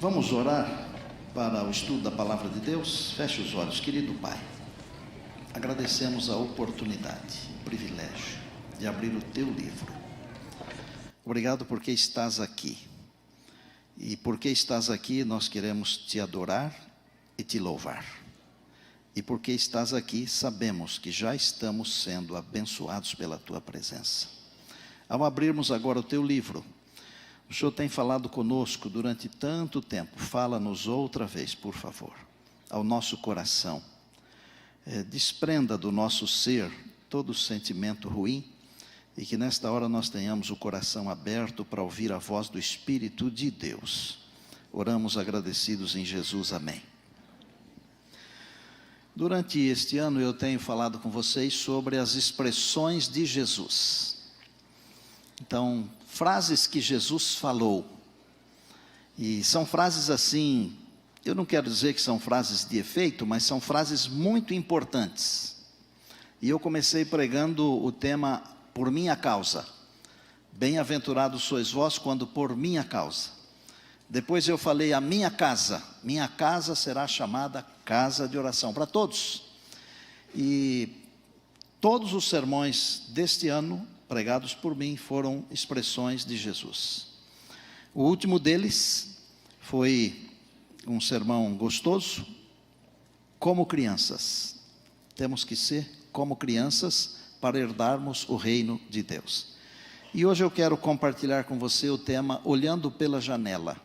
Vamos orar para o estudo da Palavra de Deus? Feche os olhos, querido Pai. Agradecemos a oportunidade, o privilégio de abrir o Teu livro. Obrigado porque estás aqui. E porque estás aqui, nós queremos Te adorar e Te louvar. E porque estás aqui, sabemos que já estamos sendo abençoados pela Tua presença. Ao abrirmos agora o Teu livro, o Senhor tem falado conosco durante tanto tempo. Fala-nos outra vez, por favor, ao nosso coração. Desprenda do nosso ser todo sentimento ruim e que nesta hora nós tenhamos o coração aberto para ouvir a voz do Espírito de Deus. Oramos agradecidos em Jesus, amém. Durante este ano eu tenho falado com vocês sobre as expressões de Jesus. Então, frases que Jesus falou, e são frases assim, eu não quero dizer que são frases de efeito, mas são frases muito importantes. E eu comecei pregando o tema, por minha causa. Bem-aventurados sois vós quando por minha causa. Depois eu falei a minha casa será chamada casa de oração para todos. E todos os sermões deste ano, pregados por mim, foram expressões de Jesus. O último deles foi um sermão gostoso, como crianças. Temos que ser como crianças para herdarmos o reino de Deus. E hoje eu quero compartilhar com você o tema olhando pela janela.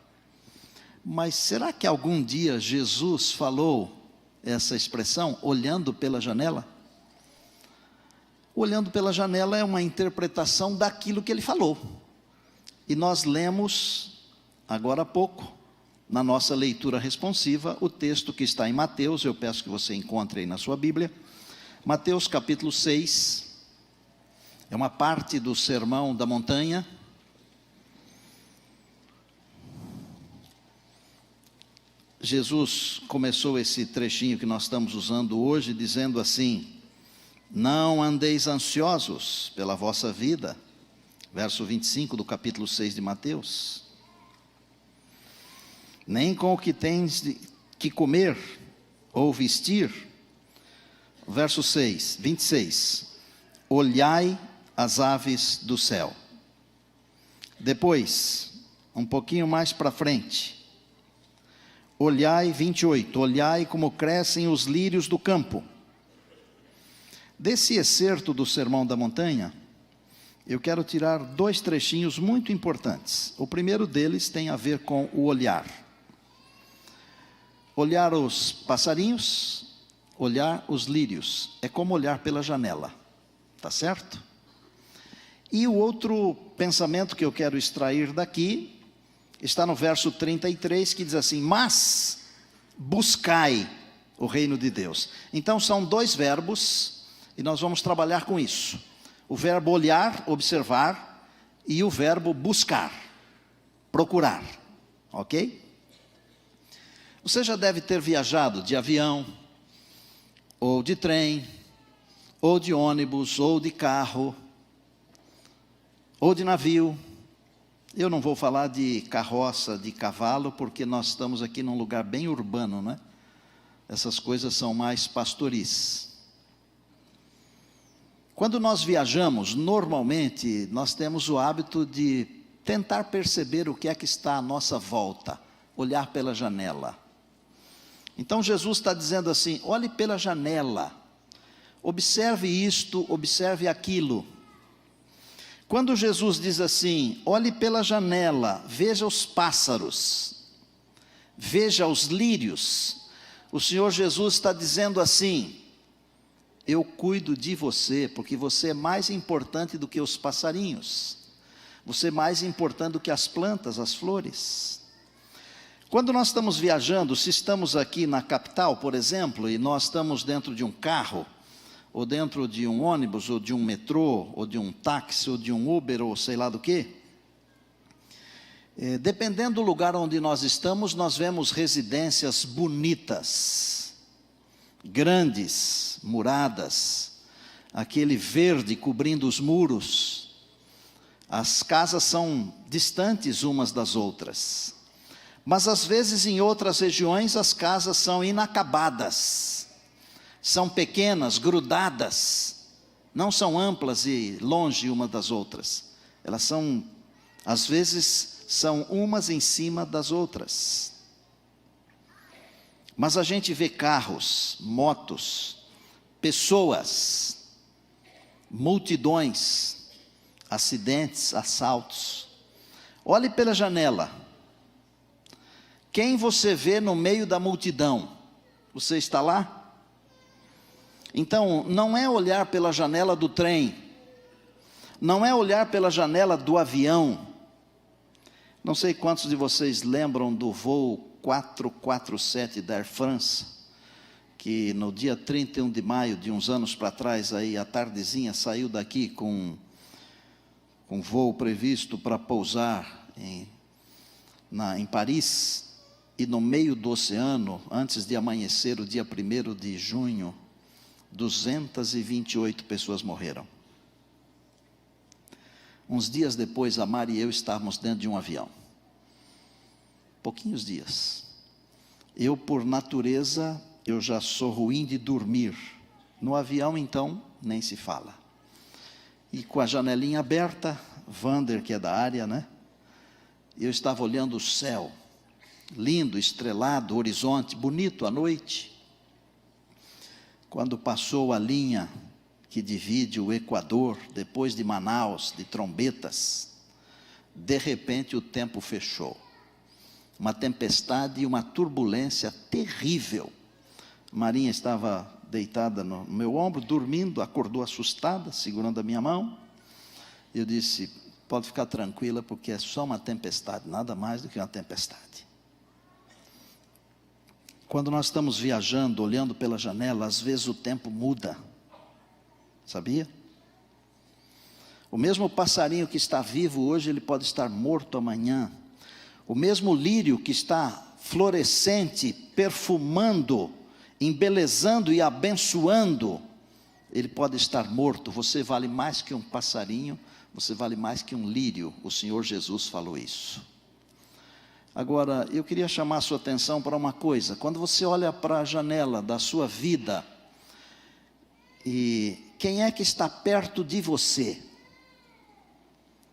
Mas será que algum dia Jesus falou essa expressão, olhando pela janela? Olhando pela janela é uma interpretação daquilo que ele falou. E nós lemos, agora há pouco, na nossa leitura responsiva, o texto que está em Mateus. Eu peço que você encontre aí na sua Bíblia. Mateus capítulo 6, é uma parte do Sermão da Montanha. Jesus começou esse trechinho que nós estamos usando hoje, dizendo assim: não andeis ansiosos pela vossa vida, verso 25 do capítulo 6 de Mateus, nem com o que tens que comer ou vestir, verso 26, olhai as aves do céu. Depois, um pouquinho mais para frente, olhai, 28, olhai como crescem os lírios do campo. Desse excerto do Sermão da Montanha, eu quero tirar dois trechinhos muito importantes. O primeiro deles tem a ver com o olhar. Olhar os passarinhos, olhar os lírios, é como olhar pela janela, tá certo? E o outro pensamento que eu quero extrair daqui, está no verso 33, que diz assim: mas buscai o reino de Deus. Então são dois verbos, e nós vamos trabalhar com isso. O verbo olhar, observar, e o verbo buscar, procurar, ok? Você já deve ter viajado de avião, ou de trem, ou de ônibus, ou de carro, ou de navio. Eu não vou falar de carroça, de cavalo, porque nós estamos aqui num lugar bem urbano, né? Essas coisas são mais pastoris. Quando nós viajamos, normalmente, nós temos o hábito de tentar perceber o que é que está à nossa volta, olhar pela janela. Então Jesus está dizendo assim: olhe pela janela, observe isto, observe aquilo. Quando Jesus diz assim, olhe pela janela, veja os pássaros, veja os lírios, o Senhor Jesus está dizendo assim: eu cuido de você, porque você é mais importante do que os passarinhos, você é mais importante do que as plantas, as flores. Quando nós estamos viajando, se estamos aqui na capital, por exemplo, e nós estamos dentro de um carro, ou dentro de um ônibus, ou de um metrô, ou de um táxi, ou de um Uber, ou sei lá do que, dependendo do lugar onde nós estamos, nós vemos residências bonitas, grandes, muradas, aquele verde cobrindo os muros. As casas são distantes umas das outras. Mas às vezes em outras regiões as casas são inacabadas, são pequenas, grudadas, não são amplas e longe uma das outras. Elas são, às vezes, são umas em cima das outras. Mas a gente vê carros, motos, pessoas, multidões, acidentes, assaltos. Olhe pela janela. Quem você vê no meio da multidão? Você está lá? Então, não é olhar pela janela do trem, não é olhar pela janela do avião. Não sei quantos de vocês lembram do voo 447 da Air France, que no dia 31 de maio de uns anos para trás, aí à tardezinha, saiu daqui com voo previsto para pousar em Paris, e no meio do oceano, antes de amanhecer, o dia 1º de junho, 228 pessoas morreram. Uns dias depois, a Mari e eu estávamos dentro de um avião. Pouquinhos dias. Eu, por natureza, eu já sou ruim de dormir. No avião, então, nem se fala. E com a janelinha aberta, Vander, que é da área, né? Eu estava olhando o céu, lindo, estrelado, horizonte, bonito à noite. Quando passou a linha que divide o Equador, depois de Manaus, de trombetas, de repente o tempo fechou. Uma tempestade e uma turbulência terrível. Marinha estava deitada no meu ombro, dormindo, acordou assustada, segurando a minha mão. Eu disse, pode ficar tranquila, porque é só uma tempestade, nada mais do que uma tempestade. Quando nós estamos viajando, olhando pela janela, às vezes o tempo muda. Sabia? O mesmo passarinho que está vivo hoje, ele pode estar morto amanhã. O mesmo lírio que está florescente, perfumando, embelezando e abençoando, ele pode estar morto. Você vale mais que um passarinho, você vale mais que um lírio. O Senhor Jesus falou isso. Agora, eu queria chamar a sua atenção para uma coisa. Quando você olha para a janela da sua vida, e quem é que está perto de você?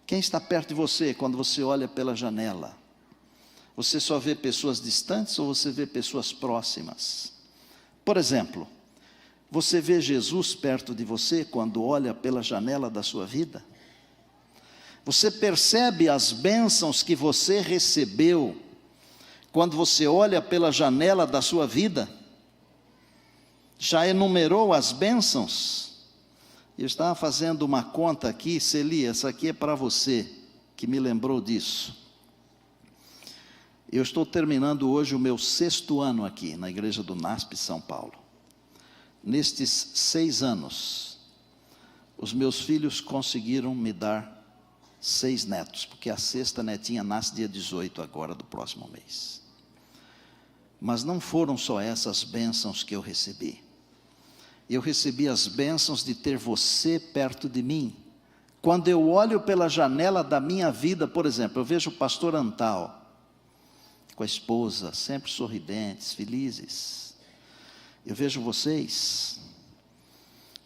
Quem está perto de você quando você olha pela janela? Você só vê pessoas distantes ou você vê pessoas próximas? Por exemplo, você vê Jesus perto de você quando olha pela janela da sua vida? Você percebe as bênçãos que você recebeu quando você olha pela janela da sua vida? Já enumerou as bênçãos? Eu estava fazendo uma conta aqui, Celi, essa aqui é para você, que me lembrou disso. Eu estou terminando hoje o meu 6º ano aqui, na igreja do NASP São Paulo. Nestes 6 anos, os meus filhos conseguiram me dar 6 netos, porque a 6ª netinha nasce dia 18 agora do próximo mês. Mas não foram só essas bênçãos que eu recebi. Eu recebi as bênçãos de ter você perto de mim. Quando eu olho pela janela da minha vida, por exemplo, eu vejo o pastor Antal, com a esposa, sempre sorridentes, felizes. Eu vejo vocês.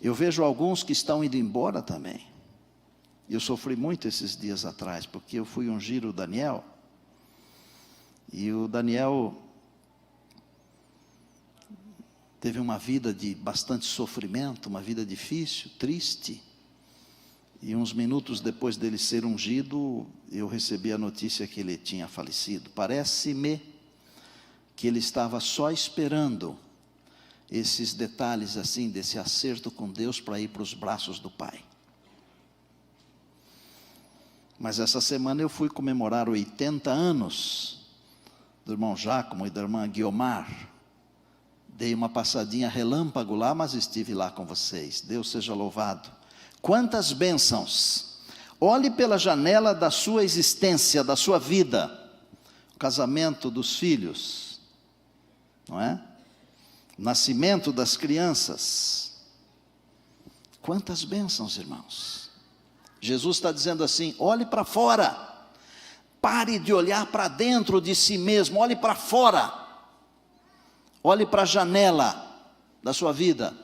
Eu vejo alguns que estão indo embora também. Eu sofri muito esses dias atrás, porque eu fui ungir o Daniel, e o Daniel teve uma vida de bastante sofrimento, uma vida difícil, triste, e uns minutos depois dele ser ungido, eu recebi a notícia que ele tinha falecido. Parece-me que ele estava só esperando esses detalhes assim, desse acerto com Deus para ir para os braços do Pai. Mas essa semana eu fui comemorar 80 anos do irmão Giacomo e da irmã Guiomar. Dei uma passadinha relâmpago lá, mas estive lá com vocês. Deus seja louvado. Quantas bênçãos! Olhe pela janela da sua existência, da sua vida. O casamento dos filhos, não é? O nascimento das crianças. Quantas bênçãos, irmãos! Jesus está dizendo assim, olhe para fora, Pare de olhar para dentro de si mesmo, olhe para fora. Olhe para a janela da sua vida.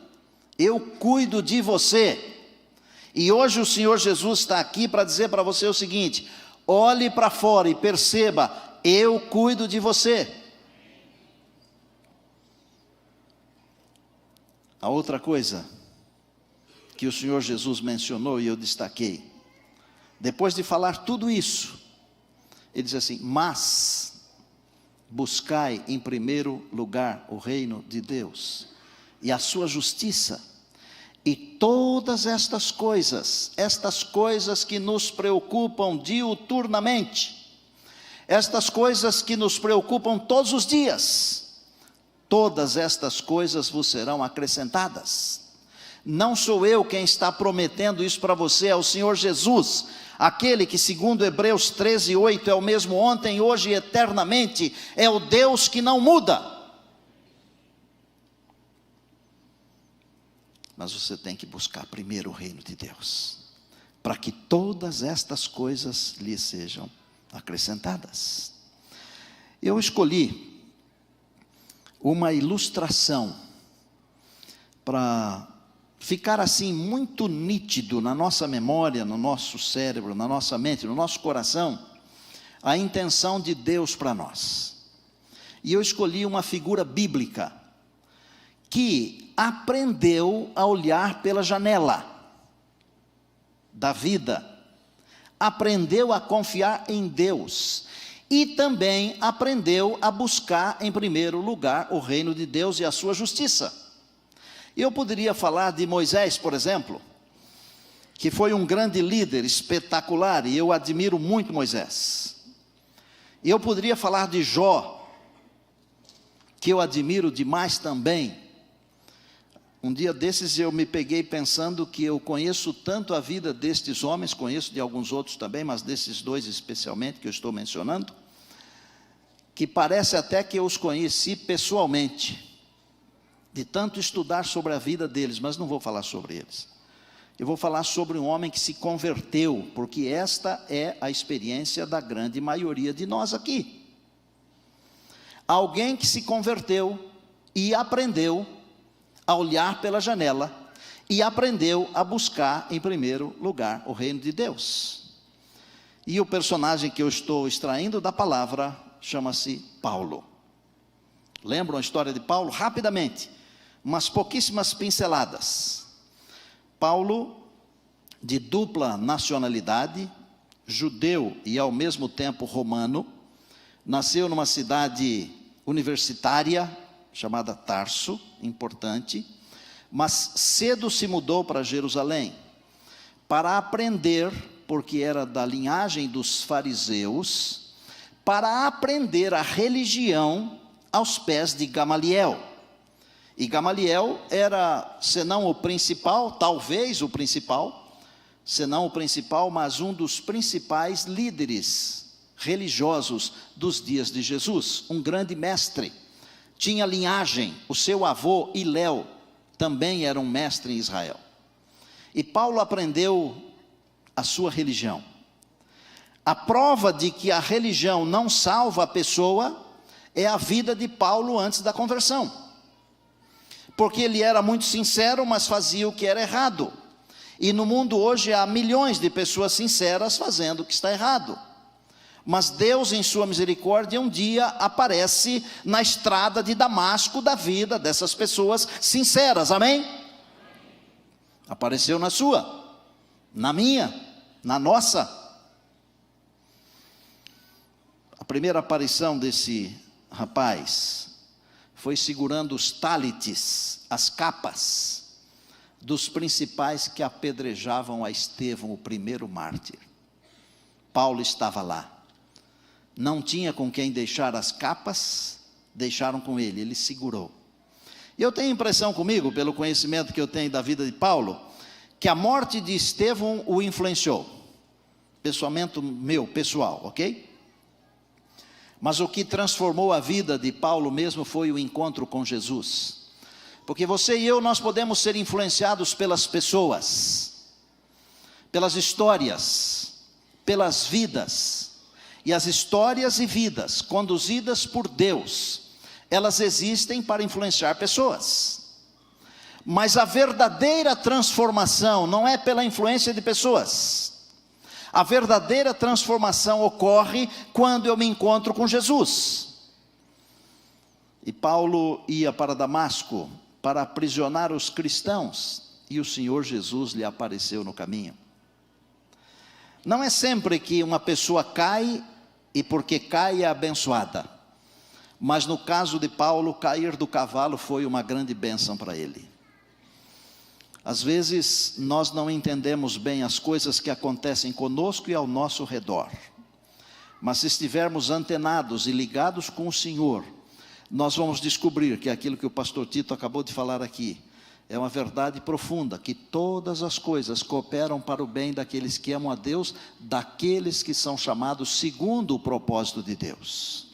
Eu cuido de você. E hoje o Senhor Jesus está aqui para dizer para você o seguinte: olhe para fora e perceba, eu cuido de você. A outra coisa que o Senhor Jesus mencionou e eu destaquei, depois de falar tudo isso, ele diz assim: mas buscai em primeiro lugar o reino de Deus e a sua justiça, e todas estas coisas que nos preocupam diuturnamente, estas coisas que nos preocupam todos os dias, todas estas coisas vos serão acrescentadas. Não sou eu quem está prometendo isso para você, é o Senhor Jesus, aquele que segundo Hebreus 13:8 é o mesmo ontem, hoje e eternamente, é o Deus que não muda. Mas você tem que buscar primeiro o reino de Deus, para que todas estas coisas lhe sejam acrescentadas. Eu escolhi uma ilustração para ficar assim muito nítido na nossa memória, no nosso cérebro, na nossa mente, no nosso coração, a intenção de Deus para nós. E eu escolhi uma figura bíblica que aprendeu a olhar pela janela da vida, aprendeu a confiar em Deus e também aprendeu a buscar em primeiro lugar o reino de Deus e a sua justiça. Eu poderia falar de Moisés, por exemplo, que foi um grande líder, espetacular, e eu admiro muito Moisés. E eu poderia falar de Jó, que eu admiro demais também. Um dia desses eu me peguei pensando que eu conheço tanto a vida destes homens, conheço de alguns outros também, mas desses dois especialmente que eu estou mencionando, que parece até que eu os conheci pessoalmente, de tanto estudar sobre a vida deles, mas não vou falar sobre eles. Eu vou falar sobre um homem que se converteu, porque esta é a experiência da grande maioria de nós aqui. Alguém que se converteu e aprendeu a olhar pela janela e aprendeu a buscar em primeiro lugar o reino de Deus. E o personagem que eu estou extraindo da palavra chama-se Paulo. Lembram a história de Paulo? Rapidamente, umas pouquíssimas pinceladas. Paulo, de dupla nacionalidade, judeu e ao mesmo tempo romano, nasceu numa cidade universitária chamada Tarso, importante, mas cedo se mudou para Jerusalém para aprender, porque era da linhagem dos fariseus, para aprender a religião aos pés de Gamaliel. E Gamaliel era, senão o principal, talvez o principal, senão o principal, mas um dos principais líderes religiosos dos dias de Jesus, um grande mestre. Tinha linhagem, o seu avô Iléu também era um mestre em Israel. E Paulo aprendeu a sua religião. A prova de que a religião não salva a pessoa é a vida de Paulo antes da conversão. Porque ele era muito sincero, mas fazia o que era errado. E no mundo hoje há milhões de pessoas sinceras fazendo o que está errado. Mas Deus, em sua misericórdia, um dia aparece na estrada de Damasco da vida dessas pessoas sinceras, amém? Apareceu na sua, na minha, na nossa. A primeira aparição desse rapaz foi segurando os tálites, as capas, dos principais que apedrejavam a Estevão, o primeiro mártir. Paulo estava lá. Não tinha com quem deixar as capas, deixaram com ele, ele segurou. E eu tenho impressão comigo, pelo conhecimento que eu tenho da vida de Paulo, que a morte de Estevão o influenciou. Pensamento meu, pessoal, ok? Mas o que transformou a vida de Paulo mesmo foi o encontro com Jesus. Porque você e eu, nós podemos ser influenciados pelas pessoas, pelas histórias, pelas vidas. E as histórias e vidas conduzidas por Deus, elas existem para influenciar pessoas. Mas a verdadeira transformação não é pela influência de pessoas. A verdadeira transformação ocorre quando eu me encontro com Jesus. E Paulo ia para Damasco para aprisionar os cristãos, e o Senhor Jesus lhe apareceu no caminho. Não é sempre que uma pessoa cai, e porque cai é abençoada. Mas no caso de Paulo, cair do cavalo foi uma grande bênção para ele. Às vezes, nós não entendemos bem as coisas que acontecem conosco e ao nosso redor. Mas se estivermos antenados e ligados com o Senhor, nós vamos descobrir que aquilo que o pastor Tito acabou de falar aqui, é uma verdade profunda, que todas as coisas cooperam para o bem daqueles que amam a Deus, daqueles que são chamados segundo o propósito de Deus.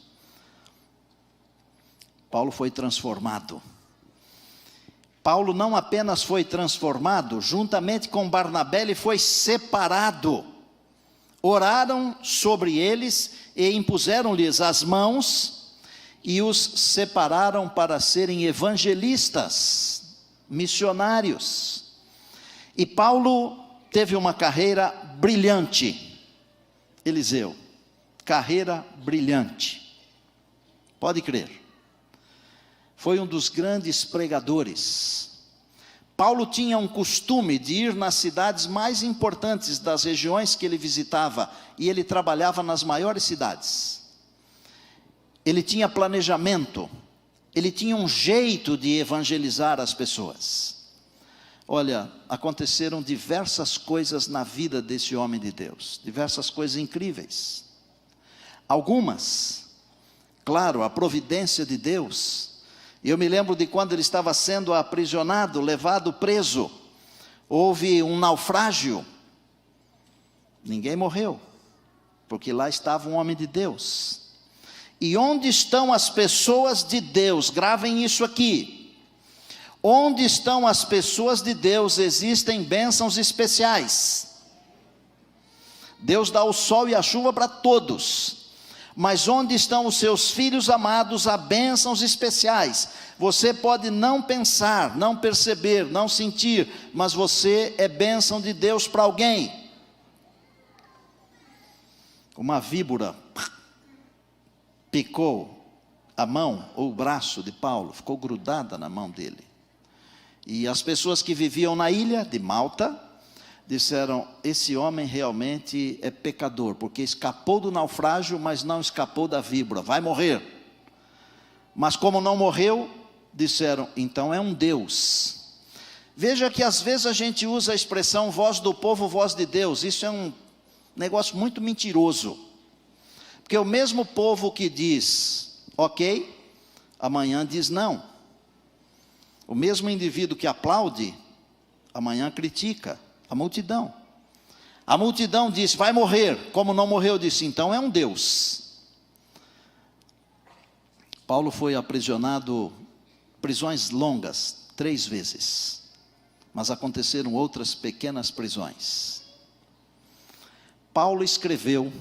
Paulo foi transformado. Paulo não apenas foi transformado, juntamente com Barnabé ele foi separado. Oraram sobre eles e impuseram-lhes as mãos e os separaram para serem evangelistas, missionários. E Paulo teve uma carreira brilhante. Eliseu, carreira brilhante. Pode crer. Foi um dos grandes pregadores. Paulo tinha um costume de ir nas cidades mais importantes das regiões que ele visitava, e ele trabalhava nas maiores cidades. Ele tinha planejamento, ele tinha um jeito de evangelizar as pessoas. Olha, aconteceram diversas coisas na vida desse homem de Deus, diversas coisas incríveis. Algumas, claro, a providência de Deus. Eu me lembro de quando ele estava sendo aprisionado, levado preso. Houve um naufrágio. Ninguém morreu, porque lá estava um homem de Deus. E onde estão as pessoas de Deus? Gravem isso aqui. Onde estão as pessoas de Deus, existem bênçãos especiais. Deus dá o sol e a chuva para todos. Mas onde estão os seus filhos amados, há bênçãos especiais. Você pode não pensar, não perceber, não sentir, mas você é bênção de Deus para alguém. Uma víbora picou a mão ou o braço de Paulo, ficou grudada na mão dele. E as pessoas que viviam na ilha de Malta disseram: esse homem realmente é pecador, porque escapou do naufrágio, mas não escapou da víbora, vai morrer. Mas como não morreu, disseram: então é um Deus. Veja que às vezes a gente usa a expressão voz do povo, voz de Deus. Isso é um negócio muito mentiroso, porque o mesmo povo que diz ok, amanhã diz não. O mesmo indivíduo que aplaude, amanhã critica. A multidão disse: vai morrer. Como não morreu, disse: então é um Deus. Paulo foi aprisionado, prisões longas, 3 vezes. Mas aconteceram outras pequenas prisões. Paulo escreveu,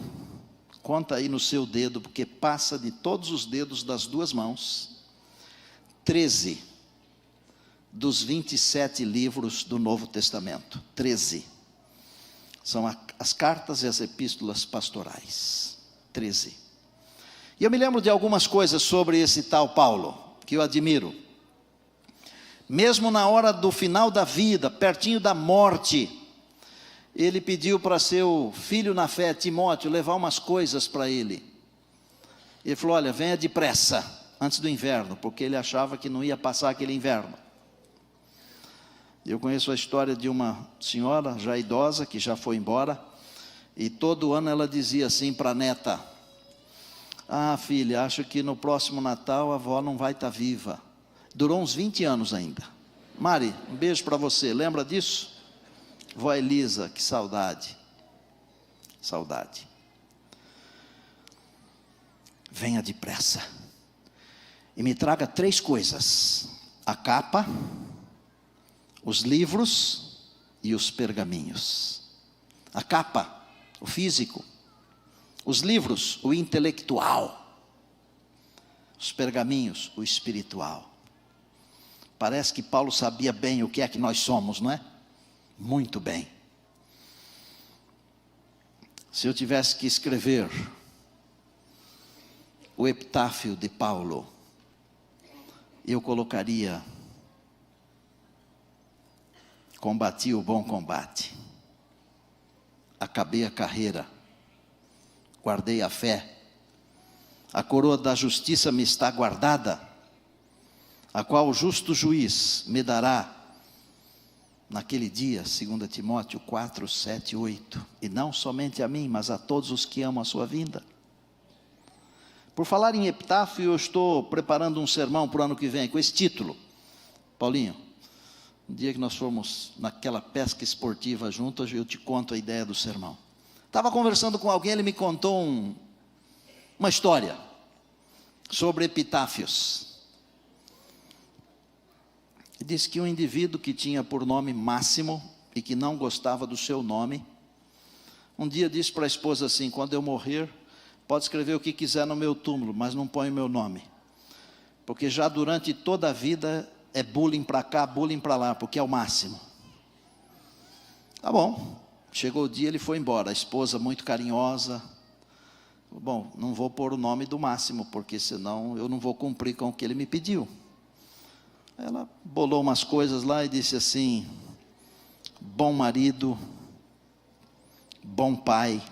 conta aí no seu dedo, porque passa de todos os dedos das 2 mãos, 13 dos 27 livros do Novo Testamento. 13. São as cartas e as epístolas pastorais. 13. E eu me lembro de algumas coisas sobre esse tal Paulo, que eu admiro. Mesmo na hora do final da vida, pertinho da morte, ele pediu para seu filho na fé, Timóteo, levar umas coisas para ele. Ele falou: olha, venha depressa, antes do inverno, porque ele achava que não ia passar aquele inverno. Eu conheço a história de uma senhora já idosa, que já foi embora, e todo ano ela dizia assim para a neta: ah, filha, acho que no próximo Natal a avó não vai estar viva. Durou uns 20 anos ainda. Mari, um beijo para você, lembra disso? Vó Elisa, que saudade. Saudade. Venha depressa e me traga 3 coisas: a capa, os livros e os pergaminhos. A capa, o físico, Os livros, o intelectual. Os pergaminhos, o espiritual. Parece que Paulo sabia bem o que é que nós somos, não é? Muito bem. Se eu tivesse que escrever o epitáfio de Paulo, eu colocaria: combati o bom combate, acabei a carreira, guardei a fé, a coroa da justiça me está guardada, a qual o justo juiz me dará naquele dia, 2 Timóteo 4, 7 e 8, e não somente a mim, mas a todos os que amam a sua vinda. Por falar em epitáfio, eu estou preparando um sermão para o ano que vem, com esse título. Paulinho, um dia que nós formos naquela pesca esportiva juntos, eu te conto a ideia do sermão. Estava conversando com alguém, ele me contou uma história sobre epitáfios. Ele disse que um indivíduo que tinha por nome Máximo e que não gostava do seu nome, um dia disse para a esposa assim: quando eu morrer, pode escrever o que quiser no meu túmulo, mas não põe o meu nome, porque já durante toda a vida é bullying para cá, bullying para lá, porque é o Máximo. Tá bom, chegou o dia, ele foi embora, a esposa muito carinhosa: bom, não vou pôr o nome do Máximo, porque senão eu não vou cumprir com o que ele me pediu. Ela bolou umas coisas lá e disse assim: bom marido, bom pai,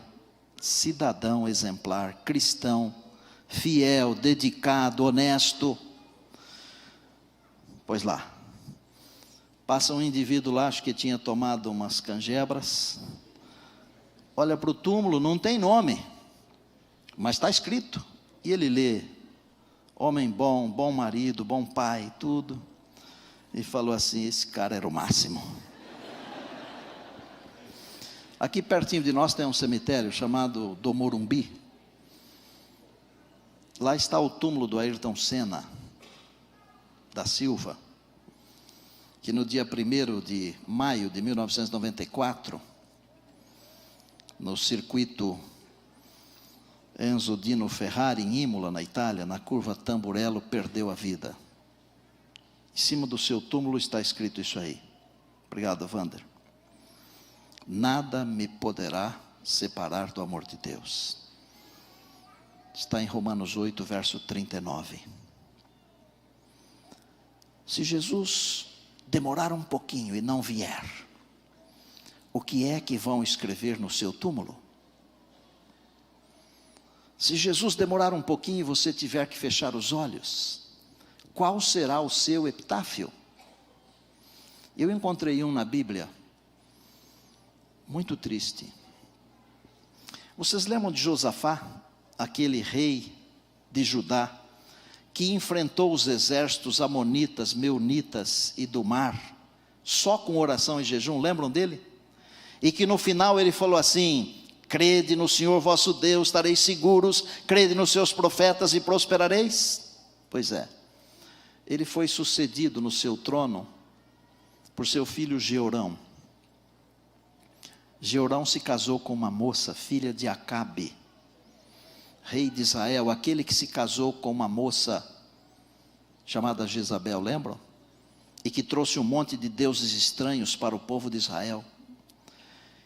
cidadão exemplar, cristão, fiel, dedicado, honesto. Pois lá, passa um indivíduo lá, acho que tinha tomado umas canjebras, olha para o túmulo, não tem nome, mas está escrito, e ele lê: homem bom, bom marido, bom pai, tudo, e falou assim: esse cara era o Máximo. Aqui pertinho de nós tem um cemitério chamado do Morumbi. Lá está o túmulo do Ayrton Senna da Silva, que no dia 1º de maio de 1994, no circuito Enzo Dino Ferrari, em Imola, na Itália, na curva Tamburello, perdeu a vida. Em cima do seu túmulo está escrito isso aí. Obrigado, Wander. Nada me poderá separar do amor de Deus. Está em Romanos 8, verso 39. Se Jesus demorar um pouquinho e não vier, o que é que vão escrever no seu túmulo? Se Jesus demorar um pouquinho e você tiver que fechar os olhos, qual será o seu epitáfio? Eu encontrei um na Bíblia, muito triste. Vocês lembram de Josafá, aquele rei de Judá, que enfrentou os exércitos amonitas, meunitas e do mar, só com oração e jejum? Lembram dele? E que no final ele falou assim: crede no Senhor vosso Deus, estareis seguros, crede nos seus profetas e prosperareis. Pois é, ele foi sucedido no seu trono por seu filho Jeorão. Jeorão se casou com uma moça, filha de Acabe, rei de Israel, aquele que se casou com uma moça chamada Jezabel, lembram? E que trouxe um monte de deuses estranhos para o povo de Israel.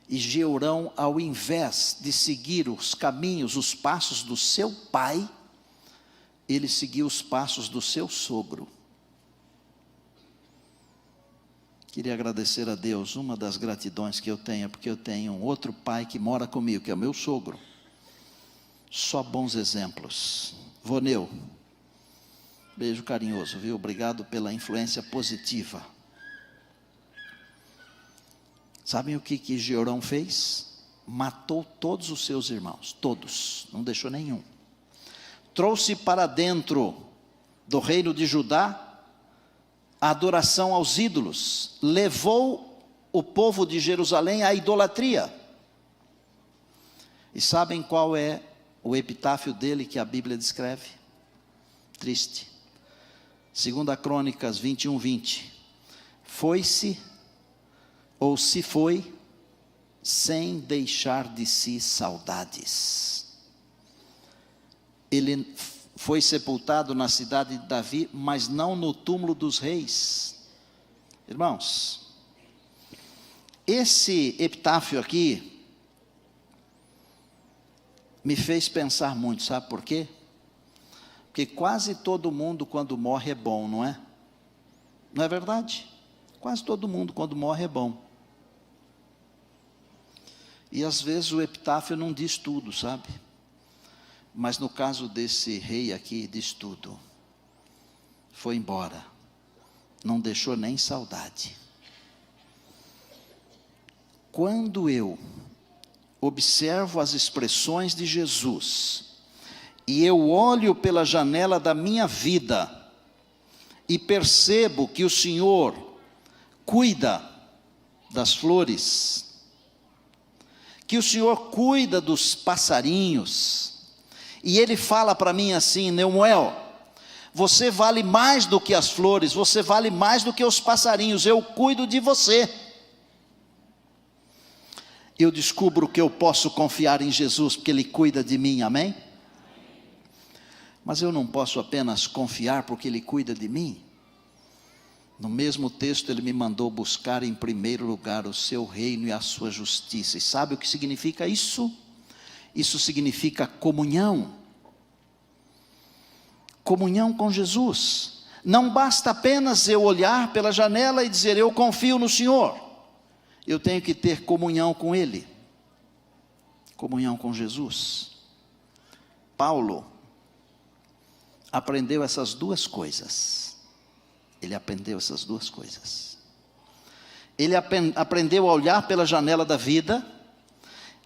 E Jeorão, ao invés de seguir os caminhos, os passos do seu pai, ele seguiu os passos do seu sogro. Queria agradecer a Deus, uma das gratidões que eu tenho, porque eu tenho um outro pai que mora comigo, que é o meu sogro. Só bons exemplos. Voneu, beijo carinhoso, viu? Obrigado pela influência positiva. Sabem o que Jeorão fez? Matou todos os seus irmãos, todos, não deixou nenhum. Trouxe para dentro do reino de Judá a adoração aos ídolos, levou o povo de Jerusalém à idolatria. E sabem qual é o epitáfio dele que a Bíblia descreve? Triste. 2 Crônicas 21, 20. Foi-se, ou se foi, sem deixar de si saudades. ele foi sepultado na cidade de Davi, mas não no túmulo dos reis. Irmãos, esse epitáfio aqui me fez pensar muito, sabe por quê? Porque quase todo mundo quando morre é bom, não é? Não é verdade? Quase todo mundo quando morre é bom. E às vezes o epitáfio não diz tudo, sabe? Mas no caso desse rei aqui, diz tudo. Foi embora. Não deixou nem saudade. Quando eu observo as expressões de Jesus, e eu olho pela janela da minha vida, e percebo que o Senhor cuida das flores, que o Senhor cuida dos passarinhos, e Ele fala para mim assim: Neumoel, você vale mais do que as flores, você vale mais do que os passarinhos, eu cuido de você. Eu descubro que eu posso confiar em Jesus, porque Ele cuida de mim, amém? Mas eu não posso apenas confiar porque Ele cuida de mim. No mesmo texto Ele me mandou buscar em primeiro lugar o seu reino e a sua justiça. E sabe o que significa isso? Isso significa comunhão. Comunhão com Jesus. Não basta apenas eu olhar pela janela e dizer eu confio no Senhor. Eu tenho que ter comunhão com Ele. Comunhão com Jesus. Paulo aprendeu essas duas coisas. Ele aprendeu essas duas coisas. Ele aprendeu a olhar pela janela da vida.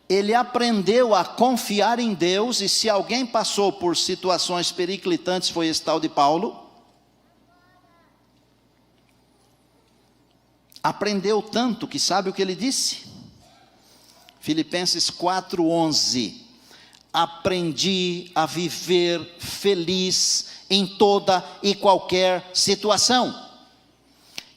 Ele aprendeu a confiar em Deus. E se alguém passou por situações periclitantes, foi esse tal de Paulo. Aprendeu tanto que sabe o que ele disse? Filipenses 4:11. Aprendi a viver feliz em toda e qualquer situação.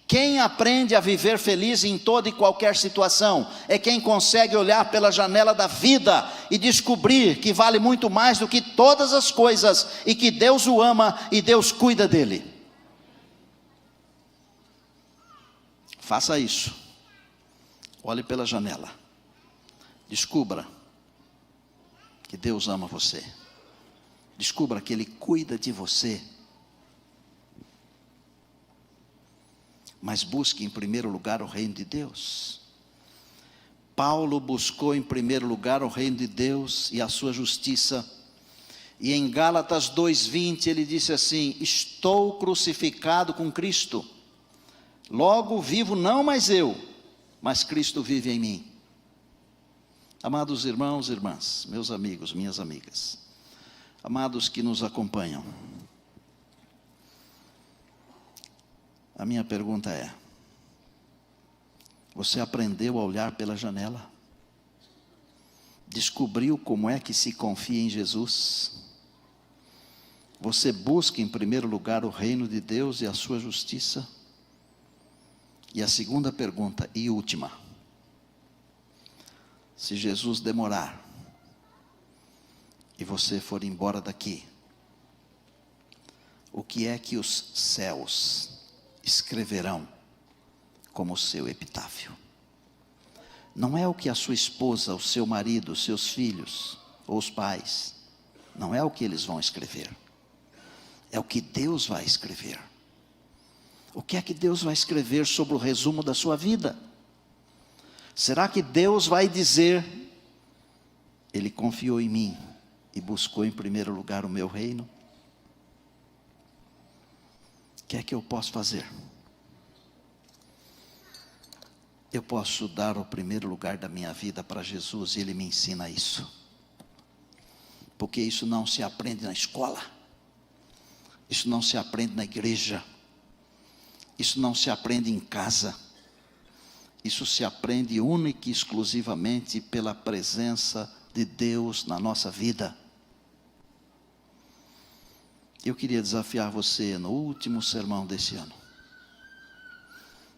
Quem aprende a viver feliz em toda e qualquer situação é quem consegue olhar pela janela da vida e descobrir que vale muito mais do que todas as coisas e que Deus o ama e Deus cuida dele. Faça isso. Olhe pela janela. Descubra que Deus ama você. Descubra que Ele cuida de você. Mas busque em primeiro lugar o reino de Deus. Paulo buscou em primeiro lugar o reino de Deus e a sua justiça. E em Gálatas 2:20 ele disse assim: estou crucificado com Cristo. Logo vivo não mais eu, mas Cristo vive em mim. Amados irmãos e irmãs, meus amigos, minhas amigas, amados que nos acompanham, a minha pergunta é: você aprendeu a olhar pela janela? Descobriu como é que se confia em Jesus? Você busca em primeiro lugar o reino de Deus e a sua justiça? E a segunda pergunta, e última: se Jesus demorar e você for embora daqui, o que é que os céus escreverão como seu epitáfio? Não é o que a sua esposa, o seu marido, os seus filhos, ou os pais, não é o que eles vão escrever, é o que Deus vai escrever. O que é que Deus vai escrever sobre o resumo da sua vida? Será que Deus vai dizer: Ele confiou em mim e buscou em primeiro lugar o meu reino? O que é que eu posso fazer? Eu posso dar o primeiro lugar da minha vida para Jesus e Ele me ensina isso. Porque isso não se aprende na escola. Isso não se aprende na igreja. Isso não se aprende em casa. Isso se aprende única e exclusivamente pela presença de Deus na nossa vida. Eu queria desafiar você no último sermão desse ano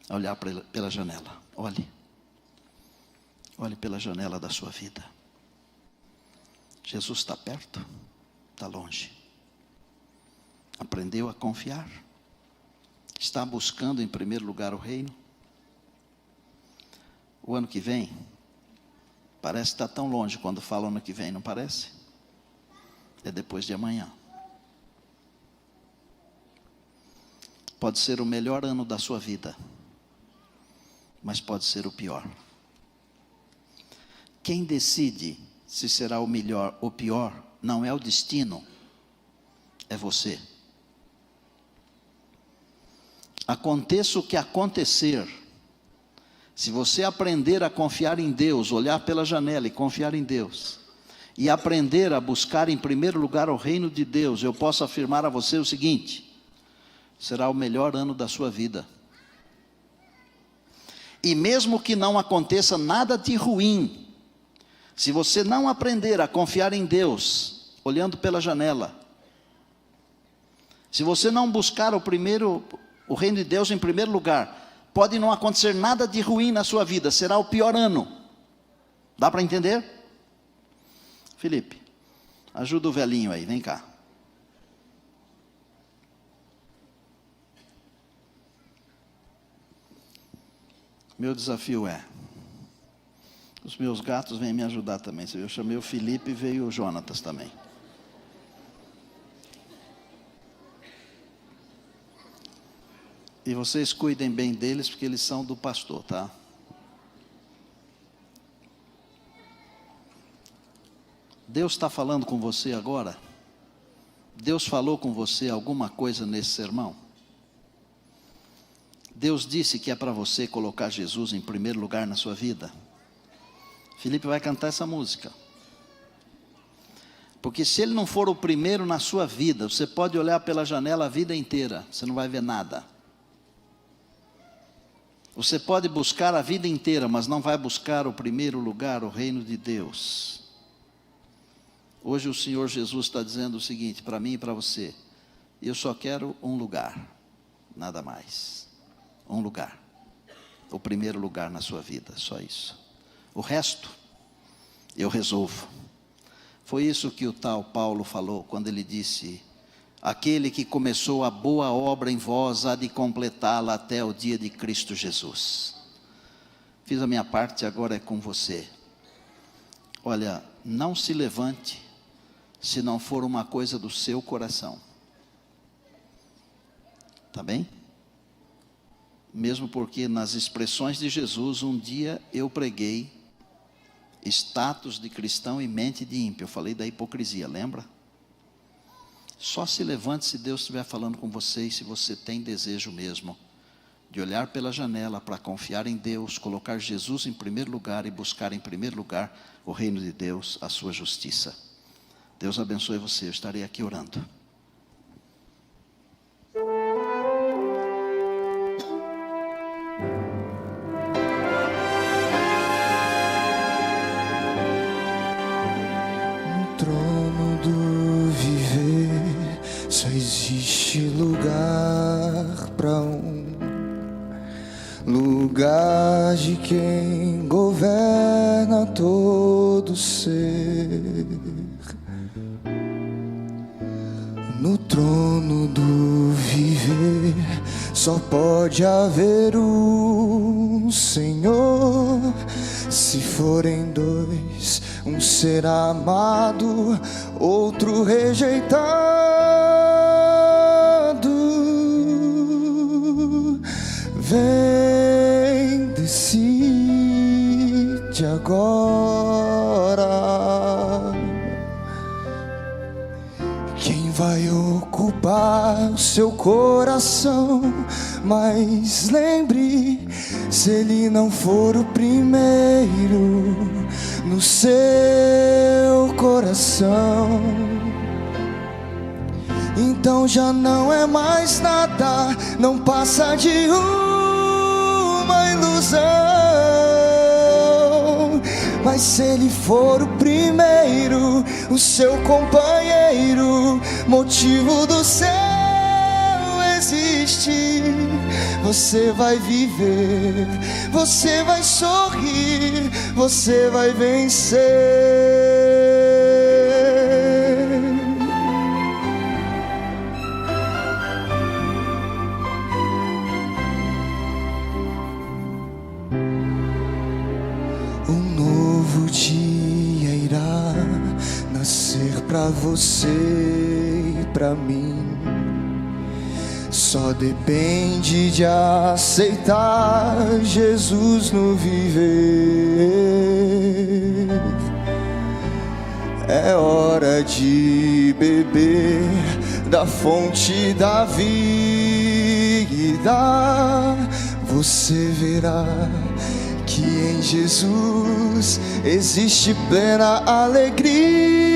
a olhar pela janela. Olhe pela janela da sua vida. Jesus está perto? está longe. Aprendeu a confiar? Está buscando em primeiro lugar o reino? O ano que vem, parece que está tão longe quando fala ano que vem, não parece? É depois de amanhã. Pode ser o melhor ano da sua vida, mas pode ser o pior. Quem decide se será o melhor ou pior, não é o destino, é você. Aconteça o que acontecer, se você aprender a confiar em Deus, olhar pela janela e confiar em Deus, e aprender a buscar em primeiro lugar o reino de Deus, eu posso afirmar a você o seguinte: será o melhor ano da sua vida. E mesmo que não aconteça nada de ruim, se você não aprender a confiar em Deus, olhando pela janela, se você não buscar o reino de Deus em primeiro lugar, pode não acontecer nada de ruim na sua vida, será o pior ano. Dá para entender? Felipe, ajuda o velhinho aí, vem cá. Meu desafio é, os meus gatos vêm me ajudar também. Eu chamei o Felipe e veio o Jonatas também. E vocês cuidem bem deles, porque eles são do pastor, tá? Deus está falando com você agora? Deus falou com você alguma coisa nesse sermão? Deus disse que é para você colocar Jesus em primeiro lugar na sua vida? Felipe vai cantar essa música. Porque se ele não for o primeiro na sua vida, você pode olhar pela janela a vida inteira, você não vai ver nada. Você pode buscar a vida inteira, mas não vai buscar o primeiro lugar, o reino de Deus. Hoje o Senhor Jesus está dizendo o seguinte, para mim e para você: eu só quero um lugar, nada mais. Um lugar, o primeiro lugar na sua vida, só isso. O resto, eu resolvo. Foi isso que o tal Paulo falou, quando ele disse: aquele que começou a boa obra em vós, há de completá-la até o dia de Cristo Jesus. Fiz a minha parte, agora é com você. Olha, não se levante, se não for uma coisa do seu coração. Tá bem? Mesmo porque nas expressões de Jesus, um dia eu preguei status de cristão e mente de ímpio. Eu falei da hipocrisia, lembra? Só se levante se Deus estiver falando com você e se você tem desejo mesmo de olhar pela janela para confiar em Deus, colocar Jesus em primeiro lugar e buscar em primeiro lugar o reino de Deus, a sua justiça. Deus abençoe você, eu estarei aqui orando. Só existe lugar para lugar de quem governa todo ser. No trono do viver só pode haver um Senhor. Se forem dois, um será amado, outro rejeitado. Vem, decide agora quem vai ocupar o seu coração. Mas lembre, se ele não for o primeiro no seu coração, então já não é mais nada, não passa de uma ilusão. Mas se ele for o primeiro, o seu companheiro, motivo do céu existir, você vai viver, você vai sorrir, você vai vencer. ser pra você e pra mim. Só depende de aceitar Jesus no viver. É hora de beber da fonte da vida. Você verá que em Jesus existe plena alegria.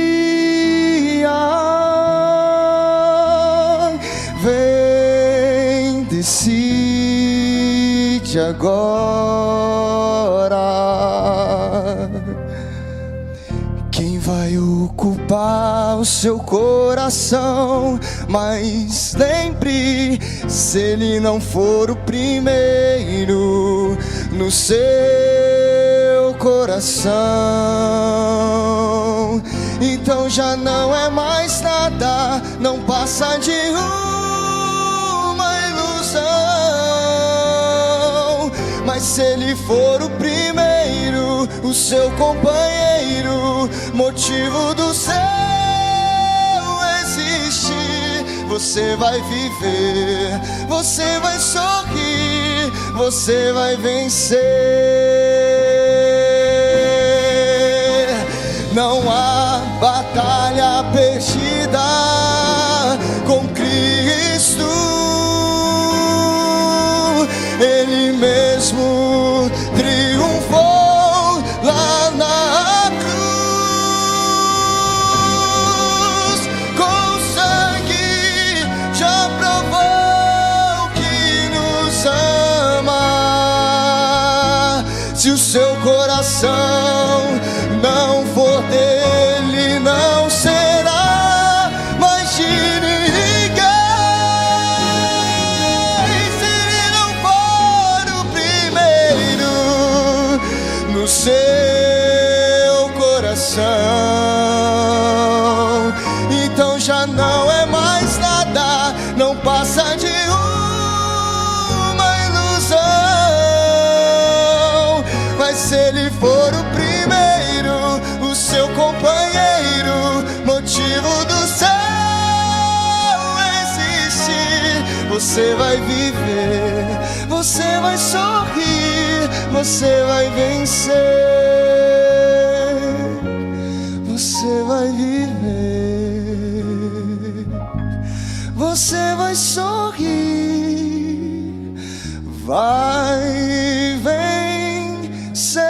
Vem, decide agora. Quem vai ocupar o seu coração? Mas lembre, se ele não for o primeiro no seu coração, então já não é mais nada, não passa de uma ilusão. Mas se ele for o primeiro, o seu companheiro, motivo do seu existir, você vai viver, você vai sorrir, você vai vencer. Não há batalha perdida com Cristo. Ele mesmo triunfou lá na cruz. Com sangue já provou que nos ama. Se o seu coração não for dele, não será mais de ninguém. Se ele não for o primeiro no seu coração, então já não é mais nada, não passa de uma ilusão. Mas se ele for o primeiro, o seu companheiro, motivo do seu existir, você vai viver, você vai sorrir, você vai vencer, você vai viver, você vai sorrir, vai vencer.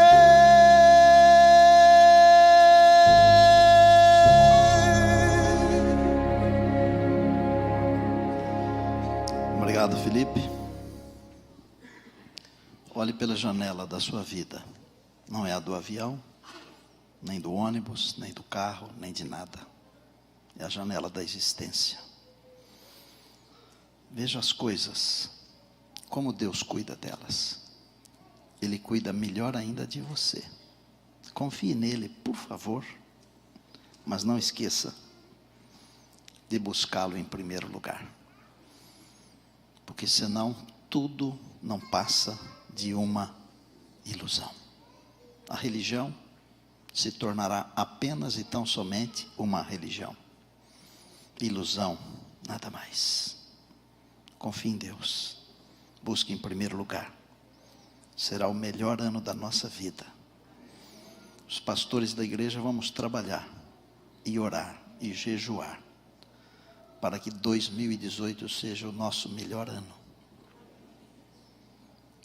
Obrigado, Felipe. Olhe pela janela da sua vida. Não é a do avião, nem do ônibus, nem do carro, nem de nada. É a janela da existência. Veja as coisas, como Deus cuida delas. Ele cuida melhor ainda de você. Confie nele, por favor. Mas não esqueça de buscá-lo em primeiro lugar. Porque senão tudo não passa de uma ilusão. A religião se tornará apenas e tão somente uma religião. Ilusão, nada mais. Confie em Deus. Busque em primeiro lugar. Será o melhor ano da nossa vida. Os pastores da igreja vamos trabalhar e orar e jejuar para que 2018 seja o nosso melhor ano.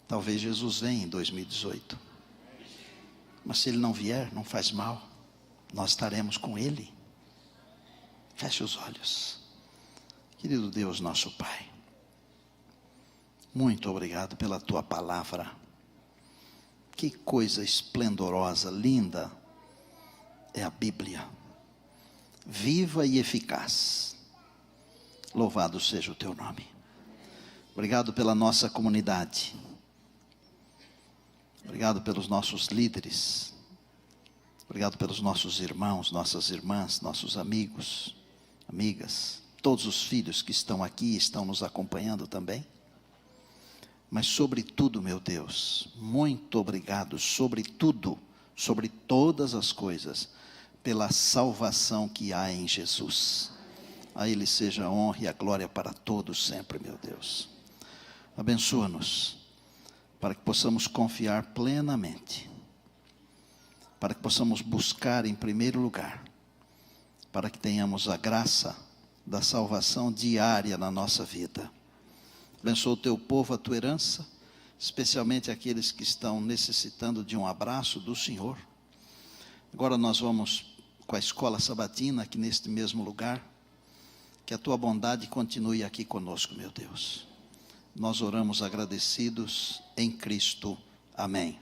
Talvez Jesus venha em 2018. Mas se ele não vier, não faz mal. Nós estaremos com ele. Feche os olhos. Querido Deus, nosso Pai, muito obrigado pela tua palavra. Que coisa esplendorosa, linda é a Bíblia. Viva e eficaz. Louvado seja o teu nome. Obrigado pela nossa comunidade. Obrigado pelos nossos líderes. Obrigado pelos nossos irmãos, nossas irmãs, nossos amigos, amigas. Todos os filhos que estão aqui, estão nos acompanhando também. Mas sobretudo, meu Deus, muito obrigado, sobretudo, sobre todas as coisas, pela salvação que há em Jesus. A Ele seja a honra e a glória para todos sempre, meu Deus. Abençoa-nos, para que possamos confiar plenamente, para que possamos buscar em primeiro lugar, para que tenhamos a graça da salvação diária na nossa vida. Abençoa o teu povo, a tua herança, especialmente aqueles que estão necessitando de um abraço do Senhor. Agora nós vamos com a escola sabatina aqui neste mesmo lugar. Que a tua bondade continue aqui conosco, meu Deus. Nós oramos agradecidos em Cristo. Amém.